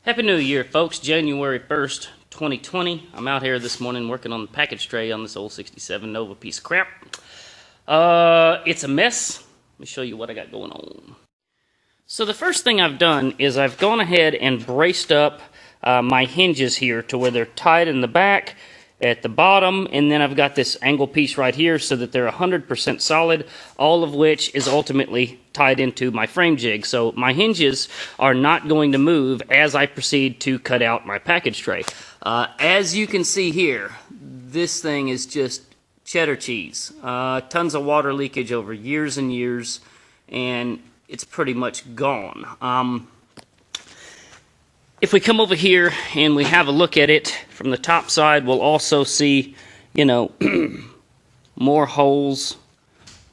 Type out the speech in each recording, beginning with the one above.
Happy New Year, folks. January 1st, 2020. I'm out here this morning working on the package tray on this old 67 Nova piece of crap. It's a mess. Let me show you what I got going on. So the first thing I've done is I've gone ahead and braced up my hinges here to where they're tight in the back, at the bottom, and then I've got this angle piece right here so that they're 100% solid, all of which is ultimately tied into my frame jig. So my hinges are not going to move as I proceed to cut out my package tray. As you can see here, this thing is just cheddar cheese. Tons of water leakage over years and years, and it's pretty much gone. If we come over here and we have a look at it from the top side, we'll also see, you know, more holes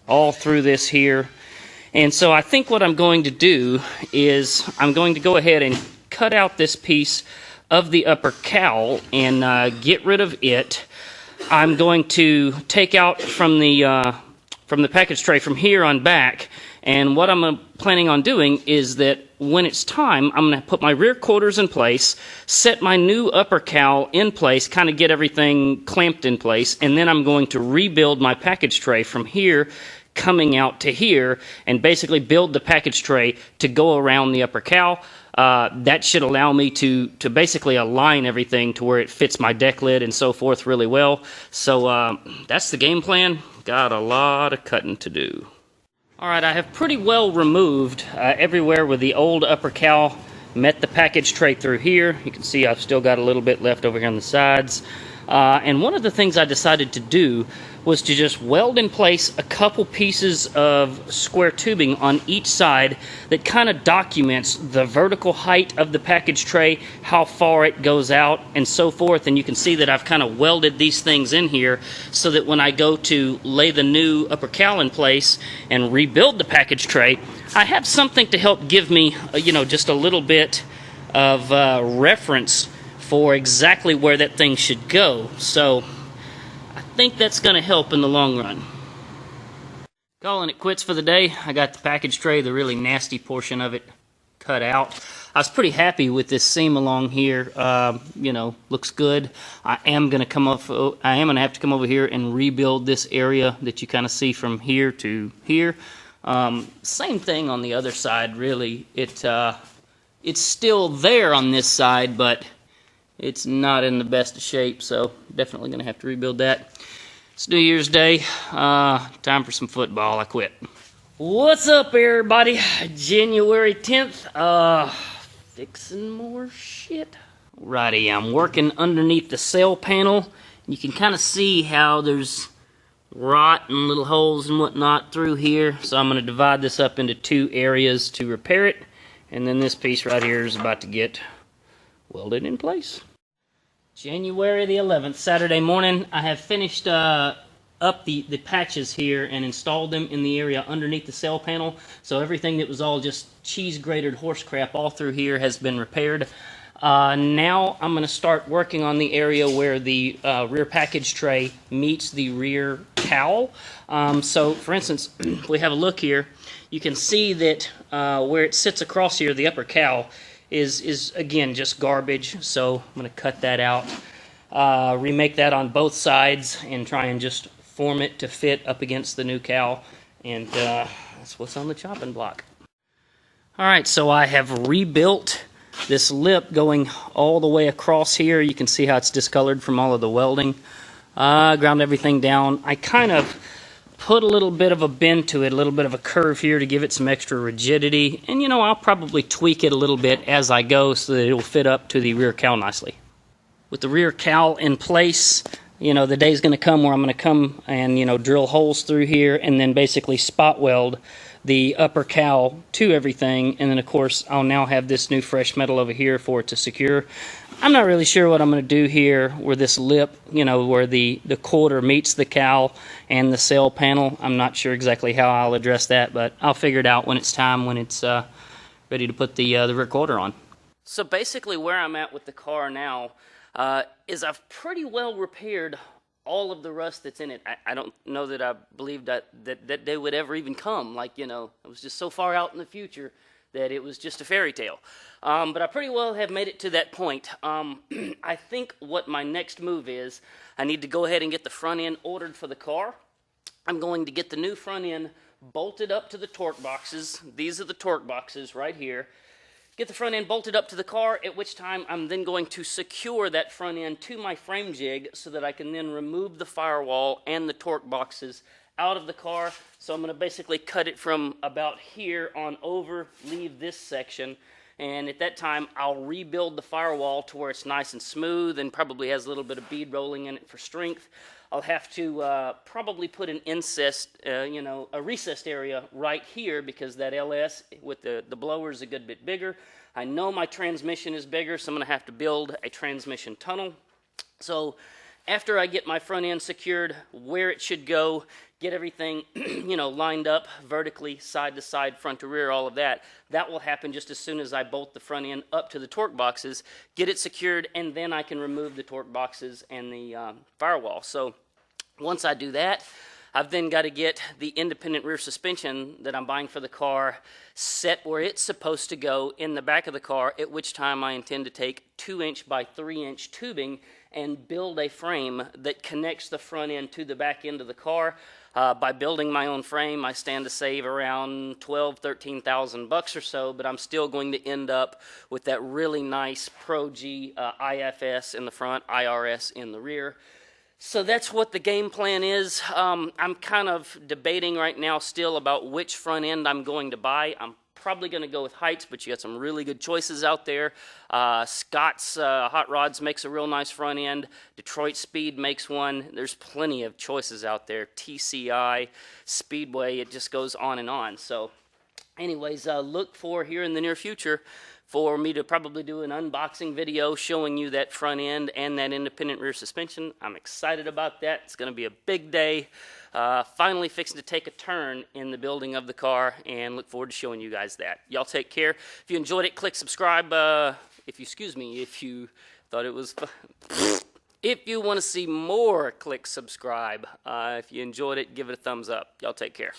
all through this here. And so I think what I'm going to do is I'm going to go ahead and cut out this piece of the upper cowl and get rid of it. I'm going to take out from the package tray from here on back, and what I'm planning on doing is that when it's time, I'm going to put my rear quarters in place, set my new upper cowl in place, kind of get everything clamped in place, and then I'm going to rebuild my package tray from here coming out to here, and basically build the package tray to go around the upper cowl. That should allow me to basically align everything to where it fits my deck lid and so forth really well. So that's the game plan. Got a lot of cutting to do. Alright, I have pretty well removed everywhere where the old upper cowl met the package tray through here. You can see I've still got a little bit left over here on the sides. And one of the things I decided to do was to just weld in place a couple pieces of square tubing on each side that kind of documents the vertical height of the package tray, how far it goes out, and so forth. And you can see that I've kind of welded these things in here so that when I go to lay the new upper cowl in place and rebuild the package tray, I have something to help give me, just a little bit of reference for exactly where that thing should go. So I think that's going to help in the long run. Calling it quits for the day. I got the package tray, the really nasty portion of it, cut out. I was pretty happy with this seam along here. Looks good. I am going to have to come over here and rebuild this area that you kind of see from here to here. Same thing on the other side, really. It's still there on this side, but it's not in the best of shape, so definitely going to have to rebuild that. It's New Year's Day. Time for some football. I quit. What's up, everybody? January 10th. Fixing more shit. Alrighty, I'm working underneath the sail panel. You can kind of see how there's rot and little holes and whatnot through here. So I'm going to divide this up into two areas to repair it. And then this piece right here is about to get welded in place. January the 11th, Saturday morning. I have finished up the patches here and installed them in the area underneath the sail panel. So everything that was all just cheese-grated horse crap all through here has been repaired. Now I'm going to start working on the area where the rear package tray meets the rear cowl. So, for instance, if we have a look here, you can see that where it sits across here, the upper cowl, is again just garbage, so I'm going to cut that out, remake that on both sides, and try and just form it to fit up against the new cowl, and that's what's on the chopping block. Alright, so I have rebuilt this lip going all the way across here. You can see how it's discolored from all of the welding. Ground everything down. I kind of put a little bit of a bend to it, a little bit of a curve here to give it some extra rigidity. And, I'll probably tweak it a little bit as I go so that it will fit up to the rear cowl nicely. With the rear cowl in place, the day's going to come where I'm going to come and, drill holes through here and then basically spot weld the upper cowl to everything. And then, of course, I'll now have this new fresh metal over here for it to secure. I'm not really sure what I'm going to do here where this lip, where the quarter meets the cowl and the sail panel. I'm not sure exactly how I'll address that, but I'll figure it out when it's time, when it's ready to put the rear quarter on. So basically where I'm at with the car now is I've pretty well repaired all of the rust that's in it. I don't know that I believed that they would ever even come. It was just so far out in the future that it was just a fairy tale. But I pretty well have made it to that point. I think what my next move is, I need to go ahead and get the front end ordered for the car. I'm going to get the new front end bolted up to the torque boxes. These are the torque boxes right here. Get the front end bolted up to the car, at which time I'm then going to secure that front end to my frame jig so that I can then remove the firewall and the torque boxes out of the car. So I'm going to basically cut it from about here on over, leave this section, and at that time I'll rebuild the firewall to where it's nice and smooth and probably has a little bit of bead rolling in it for strength. I'll have to probably put an a recessed area right here because that LS with the blower is a good bit bigger. I know my transmission is bigger, so I'm going to have to build a transmission tunnel. So after I get my front end secured where it should go, get everything lined up vertically, side to side, front to rear, all of that, that will happen just as soon as I bolt the front end up to the torque boxes, get it secured, and then I can remove the torque boxes and the firewall. So once I do that, I've then got to get the independent rear suspension that I'm buying for the car set where it's supposed to go in the back of the car, at which time I intend to take 2-inch by 3-inch tubing and build a frame that connects the front end to the back end of the car. By building my own frame, I stand to save around $12,000-13,000 or so, but I'm still going to end up with that really nice Pro G IFS in the front, IRS in the rear. So that's what the game plan is. I'm kind of debating right now still about which front end I'm going to buy. I'm probably going to go with Heights, but you got some really good choices out there. Scott's Hot Rods makes a real nice front end. Detroit Speed makes one. There's plenty of choices out there. TCI, Speedway, it just goes on and on. So anyways, look for here in the near future for me to probably do an unboxing video showing you that front end and that independent rear suspension. I'm excited about that. It's going to be a big day. Finally fixing to take a turn in the building of the car, and look forward to showing you guys that. Y'all take care. If you enjoyed it, click subscribe. If you thought it was if you want to see more, click subscribe. If you enjoyed it, give it a thumbs up. Y'all take care.